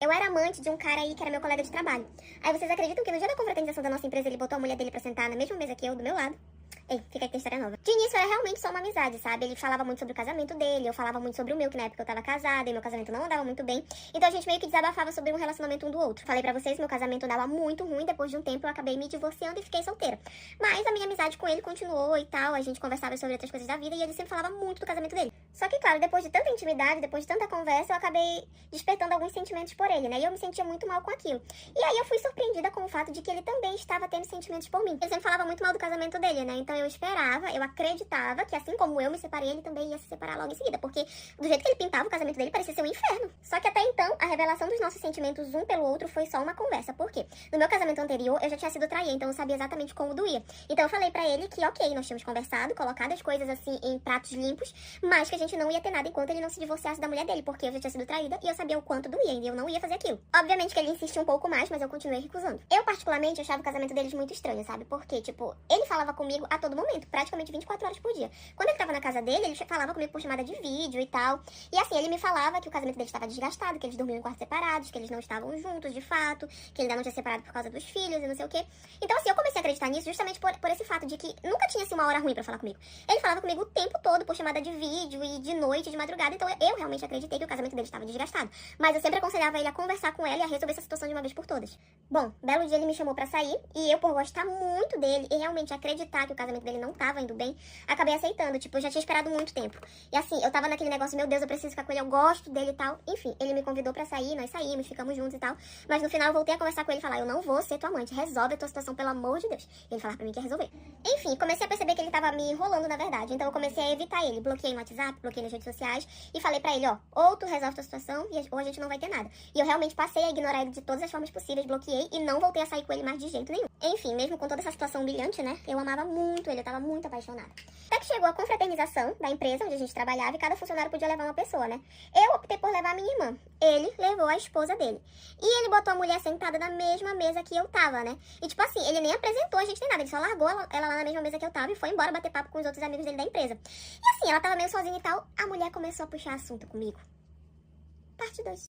Eu era amante de um cara aí que era meu colega de trabalho. Aí vocês acreditam que no dia da confraternização da nossa empresa ele botou a mulher dele pra sentar na mesma mesa que eu, do meu lado? Ei, fica aqui a história nova. De início era realmente só uma amizade, sabe? Ele falava muito sobre o casamento dele, eu falava muito sobre o meu, que na época eu tava casada e meu casamento não andava muito bem. Então a gente meio que desabafava sobre um relacionamento um do outro. Falei pra vocês, meu casamento andava muito ruim, depois de um tempo eu acabei me divorciando e fiquei solteira. Mas a minha amizade com ele continuou e tal, a gente conversava sobre outras coisas da vida e ele sempre falava muito do casamento dele. Só que, claro, depois de tanta intimidade, depois de tanta conversa, eu acabei despertando alguns sentimentos por ele, né? E eu me sentia muito mal com aquilo. E aí eu fui surpreendida com o fato de que ele também estava tendo sentimentos por mim. Ele sempre falava muito mal do casamento dele, né? Então eu esperava, eu acreditava que assim como eu me separei, ele também ia se separar logo em seguida. Porque do jeito que ele pintava o casamento dele, parecia ser um inferno. Só que até então, a revelação dos nossos sentimentos um pelo outro foi só uma conversa. Por quê? No meu casamento anterior, eu já tinha sido traída, então eu sabia exatamente como doía. Então eu falei pra ele que, ok, nós tínhamos conversado, colocado as coisas assim em pratos limpos, mas que a gente não ia ter nada enquanto ele não se divorciasse da mulher dele, porque eu já tinha sido traída e eu sabia o quanto doía, e eu não ia fazer aquilo. Obviamente que ele insistiu um pouco mais, mas eu continuei recusando. Eu, particularmente, achava o casamento deles muito estranho, sabe? Porque, tipo, ele falava comigo a todo momento, praticamente 24 horas por dia. Quando ele tava na casa dele, ele falava comigo por chamada de vídeo e tal. E assim, ele me falava que o casamento deles estava desgastado, que eles dormiam em quartos separados, que eles não estavam juntos de fato, que ele ainda não tinha separado por causa dos filhos e não sei o quê. Então, assim, eu comecei a acreditar nisso justamente por esse fato de que nunca tinha, assim, uma hora ruim pra falar comigo. Ele falava comigo o tempo todo por chamada de vídeo e de noite, de madrugada. Então, eu realmente acreditei que o casamento dele estava desgastado. Mas eu sempre aconselhava ele a conversar com ela e a resolver essa situação de uma vez por todas. Bom, belo dia ele me chamou pra sair e eu, por gostar muito dele e realmente acreditar que o casamento dele não tava indo bem, acabei aceitando. Tipo, eu já tinha esperado muito tempo. E assim, eu tava naquele negócio, meu Deus, eu preciso ficar com ele, eu gosto dele e tal. Enfim, ele me convidou pra sair, nós saímos, ficamos juntos e tal. Mas no final eu voltei a conversar com ele e falar, eu não vou ser tua amante, resolve a tua situação, pelo amor de Deus. E ele falar pra mim que ia resolver. Enfim, comecei a perceber que ele tava me enrolando, na verdade. Então eu comecei a evitar ele. Bloqueei no WhatsApp, bloqueei nas redes sociais e falei pra ele, ó, ou tu resolve tua situação ou a gente não vai ter nada. E eu realmente passei a ignorar ele de todas as formas possíveis, bloqueei e não voltei a sair com ele mais de jeito nenhum. Enfim, mesmo com toda essa situação humilhante, né, eu amava muito ele, eu tava muito apaixonada. Até que chegou a confraternização da empresa onde a gente trabalhava e cada funcionário podia levar uma pessoa, né? Eu optei por levar a minha irmã. Ele levou a esposa dele. E ele botou a mulher sentada na mesma mesa que eu tava, né? E tipo assim, ele nem apresentou a gente nem nada, ele só largou ela lá na mesma mesa que eu tava e foi embora bater papo com os outros amigos dele da empresa. E assim, ela tava meio sozinha e tal, a mulher começou a puxar assunto comigo. Parte 2.